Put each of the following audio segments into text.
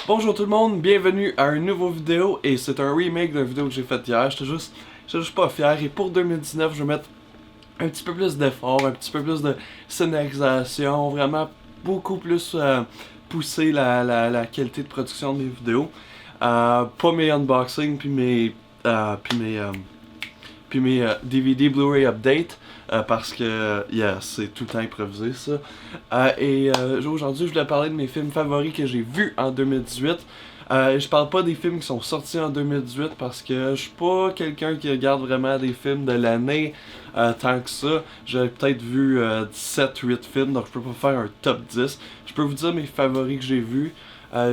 Bonjour tout le monde, bienvenue à une nouvelle vidéo et c'est un remake d'une vidéo que j'ai faite hier. J'étais juste pas fier et pour 2019 je vais mettre un petit peu plus d'effort, un petit peu plus de scénarisation, vraiment beaucoup plus pousser la qualité de production de mes vidéos. Pas mes unboxings puis mes DVD Blu-ray update parce que c'est tout improvisé ça. Aujourd'hui, je voulais parler de mes films favoris que j'ai vus en 2018. Je parle pas des films qui sont sortis en 2018 parce que je suis pas quelqu'un qui regarde vraiment des films de l'année tant que ça. J'ai peut-être vu 7-8 films, donc je peux pas faire un top 10. Je peux vous dire mes favoris que j'ai vus.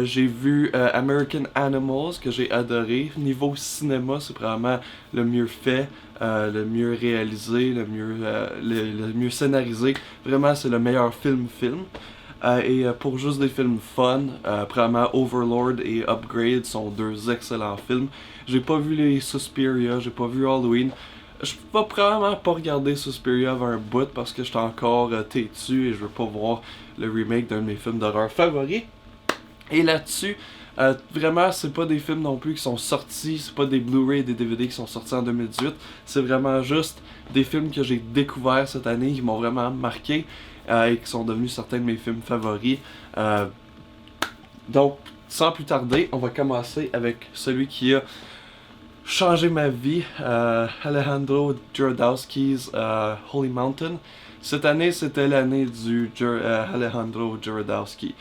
J'ai vu American Animals que j'ai adoré. Niveau cinéma, c'est probablement le mieux fait, le mieux réalisé, le mieux scénarisé. Vraiment, c'est le meilleur film. Pour juste des films fun, probablement Overlord et Upgrade sont deux excellents films. J'ai pas vu les Suspiria, j'ai pas vu Halloween. Je vais probablement pas regarder Suspiria avant un bout parce que j'étais encore têtu et je veux pas voir le remake d'un de mes films d'horreur favoris. Et là-dessus, vraiment, c'est pas des films non plus qui sont sortis, c'est pas des Blu-ray et des DVD qui sont sortis en 2018, c'est vraiment juste des films que j'ai découverts cette année qui m'ont vraiment marqué et qui sont devenus certains de mes films favoris. Donc, sans plus tarder, on va commencer avec celui qui a changé ma vie, Alejandro Jodorowsky's Holy Mountain. Cette année, c'était l'année du Alejandro Jodorowsky.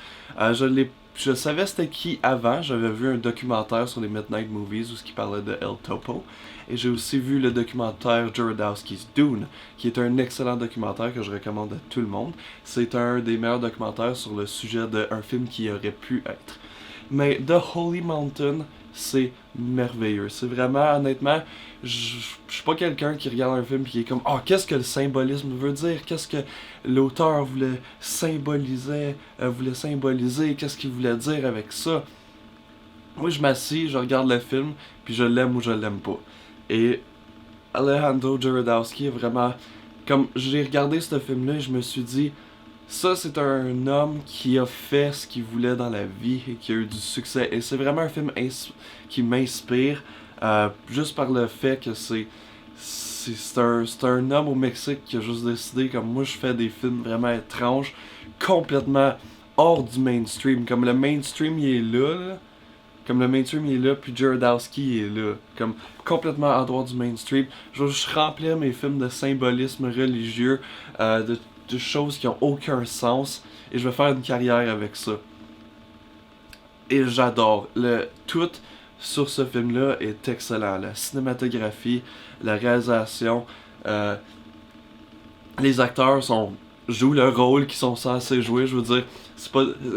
Je savais c'était qui avant, j'avais vu un documentaire sur les Midnight Movies où il parlait de El Topo. Et j'ai aussi vu le documentaire Jodorowsky's Dune, qui est un excellent documentaire que je recommande à tout le monde. C'est un des meilleurs documentaires sur le sujet d'un film qui aurait pu être. Mais The Holy Mountain, c'est merveilleux. C'est vraiment, honnêtement, je suis pas quelqu'un qui regarde un film et qui est comme « Oh, qu'est-ce que le symbolisme veut dire? Qu'est-ce que l'auteur voulait symboliser? Qu'est-ce qu'il voulait dire avec ça? » Moi, je m'assis, je regarde le film, puis je l'aime ou je l'aime pas. Et Alejandro Jodorowsky est vraiment... Comme j'ai regardé ce film-là, je me suis dit... Ça, c'est un homme qui a fait ce qu'il voulait dans la vie et qui a eu du succès. Et c'est vraiment un film qui m'inspire, juste par le fait que c'est un homme au Mexique qui a juste décidé, comme moi, je fais des films vraiment étranges, complètement hors du mainstream. Comme le mainstream, il est là. Comme le mainstream, il est là, puis Jodorowsky est là. Comme complètement en dehors du mainstream. Je vais juste remplir mes films de symbolisme religieux, de choses qui ont aucun sens et je vais faire une carrière avec ça. Et j'adore. Tout sur ce film-là est excellent. La cinématographie, la réalisation, les acteurs jouent le rôle qu'ils sont censés jouer. Je veux dire,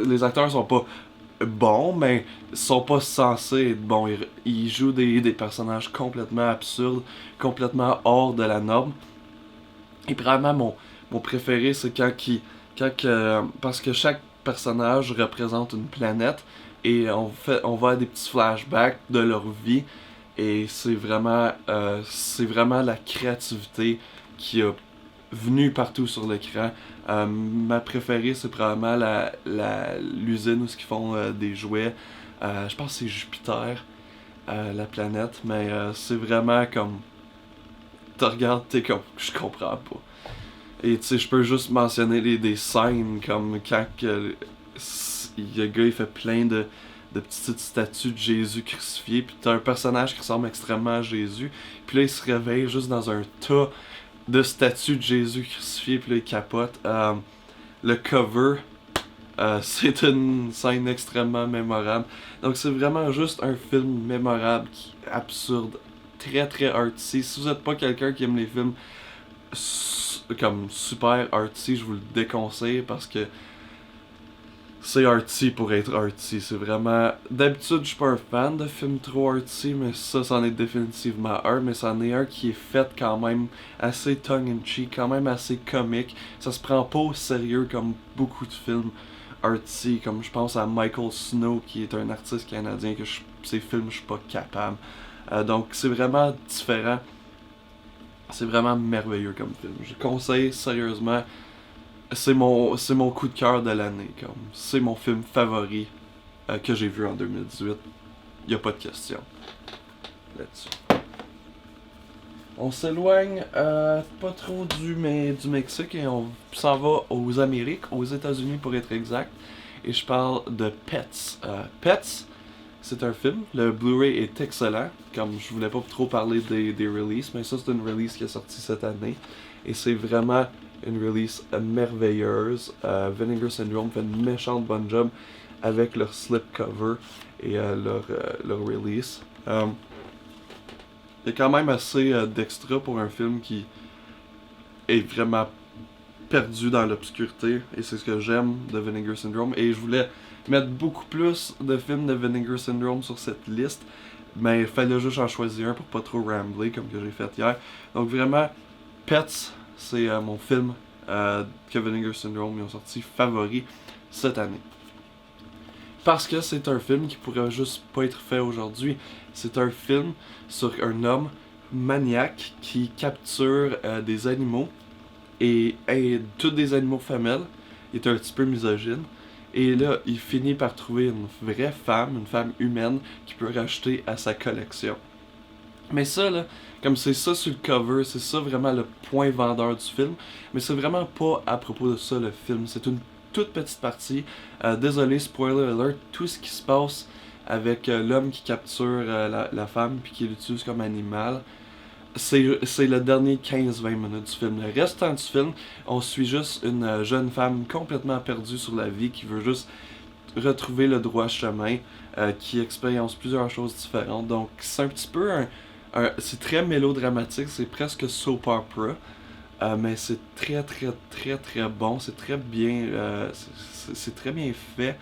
les acteurs sont pas bons, mais sont pas censés être bons. Ils jouent des personnages complètement absurdes, complètement hors de la norme. Et probablement mon préféré, c'est parce que chaque personnage représente une planète et on va à des petits flashbacks de leur vie et c'est vraiment la créativité qui a venu partout sur l'écran. Ma préférée, c'est probablement l'usine où ils font des jouets. Je pense que c'est Jupiter, la planète, mais c'est vraiment comme... Tu regardes, t'es comme... Je comprends pas. Et tu sais, je peux juste mentionner des scènes comme quand le gars il fait plein de petites statues de Jésus crucifié, puis t'as un personnage qui ressemble extrêmement à Jésus, puis là il se réveille juste dans un tas de statues de Jésus crucifié, puis là il capote. Le cover, c'est une scène extrêmement mémorable. Donc c'est vraiment juste un film mémorable, absurde, très très artsy. Si vous êtes pas quelqu'un qui aime les films comme super artsy, je vous le déconseille parce que c'est artsy pour être artsy. C'est vraiment... D'habitude, je suis pas un fan de films trop artsy, mais ça, c'en est définitivement un. Mais c'en est un qui est fait quand même assez tongue-in-cheek, quand même assez comique. Ça se prend pas au sérieux comme beaucoup de films artsy, comme je pense à Michael Snow, qui est un artiste canadien que ses films, je suis pas capable. Donc, c'est vraiment différent. C'est vraiment merveilleux comme film. Je conseille sérieusement. C'est mon coup de cœur de l'année. C'est mon film favori que j'ai vu en 2018. Y a pas de question là-dessus. On s'éloigne pas trop du Mexique et on s'en va aux Amériques, aux États-Unis pour être exact. Et je parle de Pets. Pets, c'est un film. Le Blu-ray est excellent. Comme je voulais pas trop parler des releases, mais ça c'est une release qui est sortie cette année. Et c'est vraiment une release merveilleuse. Vinegar Syndrome fait une méchante bonne job avec leur slipcover et leur release. Il y a quand même assez d'extra pour un film qui est vraiment perdu dans l'obscurité. Et c'est ce que j'aime de Vinegar Syndrome. Et je voulais mettre beaucoup plus de films de Vinegar Syndrome sur cette liste. Mais il fallait juste en choisir un pour pas trop rambler comme que j'ai fait hier. Donc vraiment, Pets, c'est mon film que Vinegar Syndrome ont sorti favori cette année. Parce que c'est un film qui pourrait juste pas être fait aujourd'hui. C'est un film sur un homme maniaque qui capture des animaux et tous des animaux femelles. Il est un petit peu misogyne. Et là, il finit par trouver une vraie femme, une femme humaine, qui peut racheter à sa collection. Mais ça, là, comme c'est ça sur le cover, c'est ça vraiment le point vendeur du film. Mais c'est vraiment pas à propos de ça le film. C'est une toute petite partie. Désolé, spoiler alert, tout ce qui se passe avec l'homme qui capture la femme puis qui l'utilise comme animal, c'est le dernier 15-20 minutes du film. Le restant du film, on suit juste une jeune femme complètement perdue sur la vie qui veut juste retrouver le droit chemin, qui expérience plusieurs choses différentes. Donc c'est un petit peu c'est très mélodramatique, c'est presque soap opera. Mais c'est très très très très bon, c'est très bien, c'est très bien fait.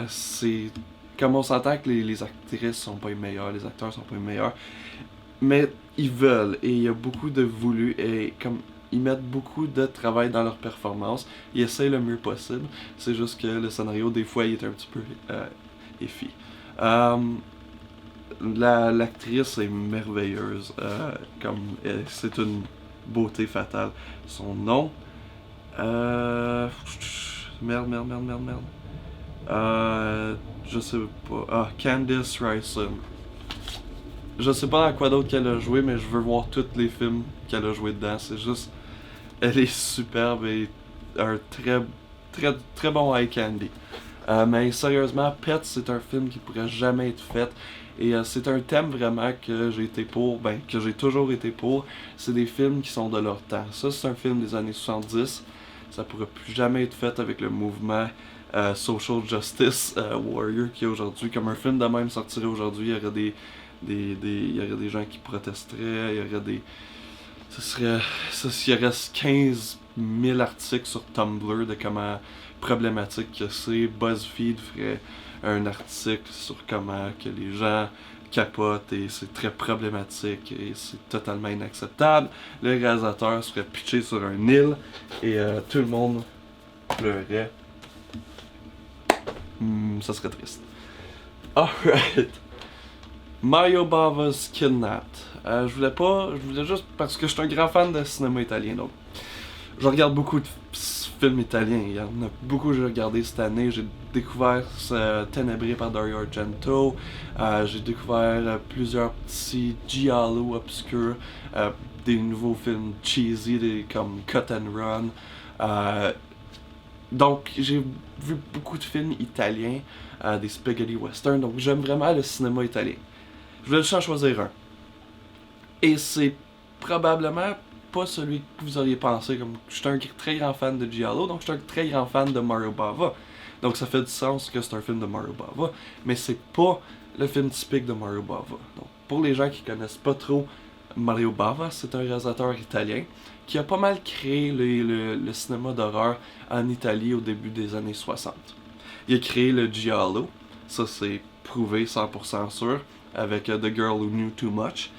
C'est comme on s'entend que les actrices sont pas les meilleures, les acteurs sont pas les meilleurs, mais ils veulent et il y a beaucoup de voulu et comme ils mettent beaucoup de travail dans leur performance, ils essayent le mieux possible. C'est juste que le scénario des fois il est un petit peu effi. L'actrice est merveilleuse, c'est une beauté fatale. Son nom, merde. Je sais pas. Ah, Candice Ryson. Je sais pas à quoi d'autre qu'elle a joué, mais je veux voir tous les films qu'elle a joué dedans. C'est juste, elle est superbe et un très bon eye candy. Mais sérieusement, Pets, c'est un film qui pourrait jamais être fait. Et c'est un thème vraiment que j'ai été pour, que j'ai toujours été pour. C'est des films qui sont de leur temps. Ça, c'est un film des années 70. Ça pourrait plus jamais être fait avec le mouvement Social Justice Warrior qui est aujourd'hui. Comme un film de même sortirait aujourd'hui, il y aurait il y aurait des gens qui protesteraient, il y aurait des... il y aurait 15 000 articles sur Tumblr de comment problématique que c'est. BuzzFeed ferait un article sur comment que les gens capotent et c'est très problématique et c'est totalement inacceptable. Le réalisateur serait pitché sur une île et tout le monde pleurait. Ça serait triste. Alright. Mario Bava's Kidnapped. Je voulais juste parce que je suis un grand fan de cinéma italien, donc je regarde beaucoup de films italiens. Il y en a beaucoup que j'ai regardé cette année. J'ai découvert Ténébré par Dario Argento. J'ai découvert plusieurs petits giallo obscurs, des nouveaux films cheesy comme Cut and Run. Donc j'ai vu beaucoup de films italiens, des spaghetti western. Donc j'aime vraiment le cinéma italien. Je voulais juste en choisir un. Et c'est probablement pas celui que vous auriez pensé. Comme je suis un très grand fan de Giallo, donc je suis un très grand fan de Mario Bava. Donc ça fait du sens que c'est un film de Mario Bava, mais c'est pas le film typique de Mario Bava. Donc pour les gens qui connaissent pas trop Mario Bava, c'est un réalisateur italien qui a pas mal créé le cinéma d'horreur en Italie au début des années 60. Il a créé le Giallo, ça c'est prouvé 100% sûr, avec The Girl Who Knew Too Much.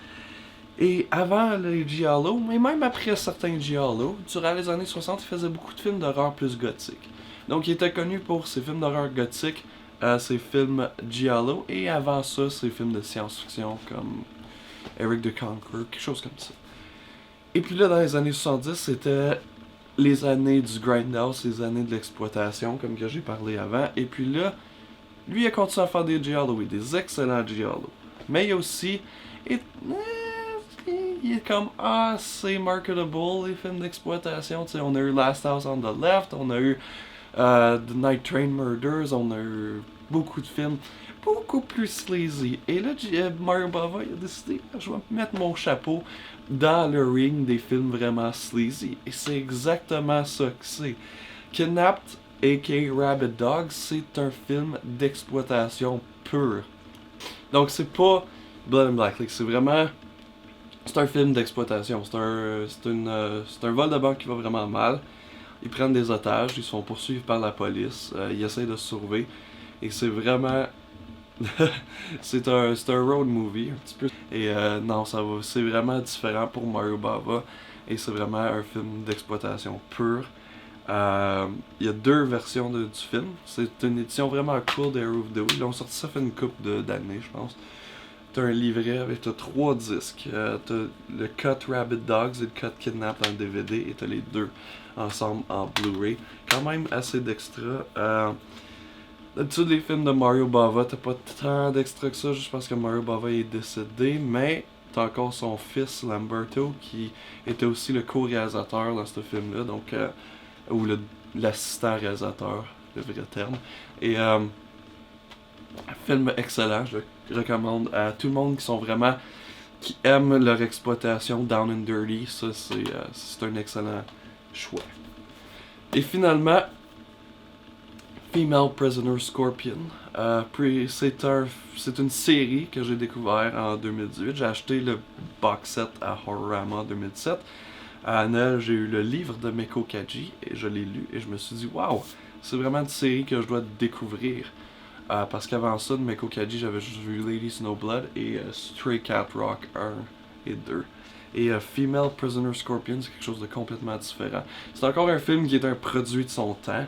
Et avant les Giallo, mais même après certains Giallo, durant les années 60, il faisait beaucoup de films d'horreur plus gothiques. Donc il était connu pour ses films d'horreur gothiques, ses films Giallo, et avant ça, ses films de science-fiction comme Eric the Conqueror, quelque chose comme ça. Et puis là, dans les années 70, c'était les années du grindhouse, les années de l'exploitation, comme que j'ai parlé avant. Et puis là, Lui, il a continué à faire des Giallo, oui, des excellents Giallo. Mais il y a aussi... il est comme assez marketable, les films d'exploitation. Tu sais, on a eu Last House on the Left, on a eu The Night Train Murders, on a eu beaucoup de films beaucoup plus sleazy. Et là, Mario Bava il a décidé, je vais mettre mon chapeau dans le ring des films vraiment sleazy. Et c'est exactement ça que c'est. Kidnapped, a.k.a. Rabid Dog, c'est un film d'exploitation pure. Donc c'est pas Blood and Black Lake, c'est vraiment... C'est un film d'exploitation. C'est un vol de banque qui va vraiment mal. Ils prennent des otages, ils se font poursuivre par la police, ils essayent de se sauver. Et c'est vraiment... c'est un road movie, un petit peu. Et non, c'est vraiment différent pour Mario Bava. Et c'est vraiment un film d'exploitation pure. Il y a deux versions du film. C'est une édition vraiment cool d'Arrow Video. Ils ont sorti ça fait une couple d'années, je pense. T'as un livret avec trois disques. T'as le cut Rabbit Dogs et le cut Kidnap dans le DVD. Et t'as les deux ensemble en Blu-ray. Quand même assez d'extras. D'habitude, les films de Mario Bava, t'as pas tant d'extras que ça juste parce que Mario Bava est décédé. Mais t'as encore son fils Lamberto qui était aussi le co-réalisateur dans ce film-là. Donc, ou l'assistant réalisateur, le vrai terme. Et film excellent, je le recommande à tout le monde qui aime leur exploitation down and dirty. Ça, c'est un excellent choix. Et finalement, Female Prisoner Scorpion. C'est une série que j'ai découvert en 2018. J'ai acheté le box set à Horrorama en 2017. À Noël, j'ai eu le livre de Meiko Kaji et je l'ai lu et je me suis dit, waouh, c'est vraiment une série que je dois découvrir. Parce qu'avant ça, de Meiko Kaji, j'avais juste vu Lady Snowblood et Stray Cat Rock 1 et 2. Et Female Prisoner Scorpion, c'est quelque chose de complètement différent. C'est encore un film qui est un produit de son temps.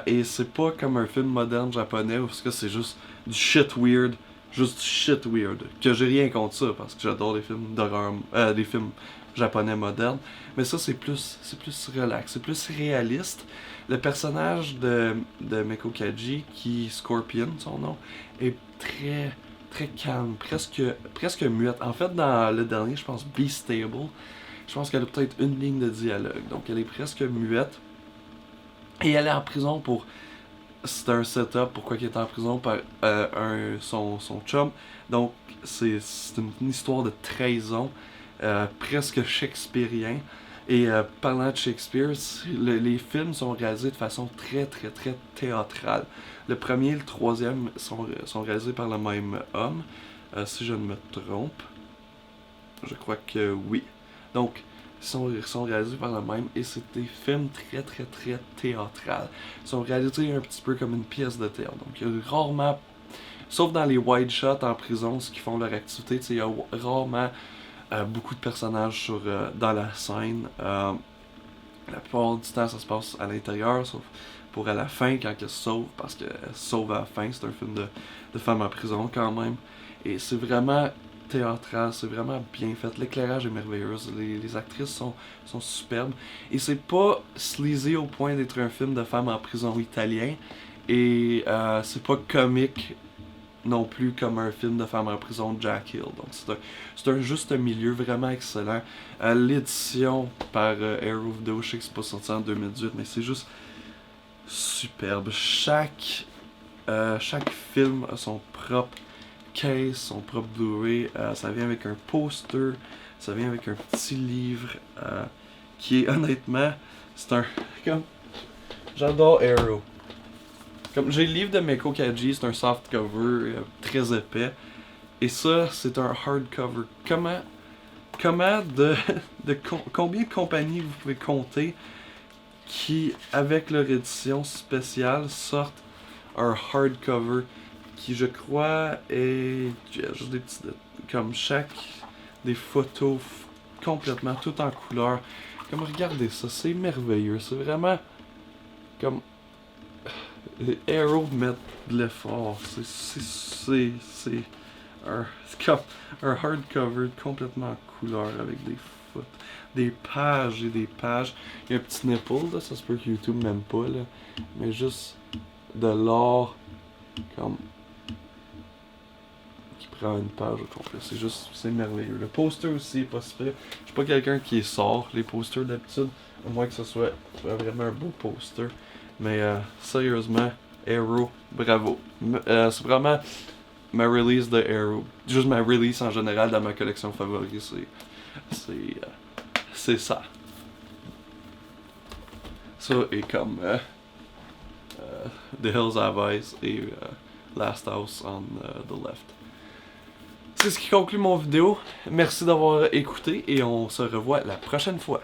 Et c'est pas comme un film moderne japonais où c'est juste du shit weird. Juste du shit weird. Que j'ai rien contre ça parce que j'adore les films d'horreur, des films japonais modernes. Mais ça, c'est plus relax, c'est plus réaliste. Le personnage de Meiko Kaji, qui Scorpion, son nom, est très calme, presque muette. En fait, dans le dernier, je pense, Be Stable, je pense qu'elle a peut-être une ligne de dialogue. Donc, elle est presque muette. Et elle est en prison pour... C'est un setup, pourquoi elle est en prison par son chum. Donc, c'est une histoire de trahison, presque shakespearien. Et parlant de Shakespeare, les films sont réalisés de façon très théâtrale. Le premier et le troisième sont réalisés par le même homme, si je ne me trompe. Je crois que oui. Donc, ils sont réalisés par le même et c'est des films très théâtrales. Ils sont réalisés un petit peu comme une pièce de théâtre. Donc, il y a rarement, sauf dans les wide shots en prison, ce qui font leur activité, il y a rarement beaucoup de personnages dans la scène. La plupart du temps, ça se passe à l'intérieur, sauf pour à la fin, quand elle se sauve, parce qu'elle se sauve à la fin. C'est un film de femme en prison, quand même. Et c'est vraiment théâtral, c'est vraiment bien fait. L'éclairage est merveilleux, les actrices sont superbes. Et c'est pas sleazy au point d'être un film de femme en prison italien. Et c'est pas comique non plus comme un film de femme en prison de Jack Hill. Donc c'est un juste milieu vraiment excellent. L'édition par Arrow Video, je sais que c'est pas sorti en 2018, mais c'est juste superbe. Chaque film a son propre case, son propre Blu-ray. Ça vient avec un poster, ça vient avec un petit livre qui est honnêtement, c'est un... comme j'adore Arrow. Comme j'ai le livre de Meiko Kaji, c'est un soft cover très épais. Et ça, c'est un hardcover. Combien de compagnies vous pouvez compter qui, avec leur édition spéciale, sortent un hardcover qui, je crois, est juste des petits, comme des photos complètement tout en couleur. Comme regardez ça, c'est merveilleux. C'est vraiment comme les Arrow mettent de l'effort. C'est comme un hardcover complètement en couleur avec des pages et des pages. Il y a un petit nipple, là, ça se peut que YouTube m'aime pas, là. Mais juste de l'or Comme. Qui prend une page au complet. C'est merveilleux. Le poster aussi est pas si pire. Je suis pas quelqu'un qui sort les posters d'habitude, à moins que ce soit vraiment un beau poster. Mais sérieusement, Arrow, bravo. C'est vraiment ma release de Arrow. Juste ma release en général dans ma collection favorite, c'est ça. Ça est comme The Hills Have Eyes et Last House on the Left. C'est ce qui conclut mon vidéo. Merci d'avoir écouté et on se revoit la prochaine fois.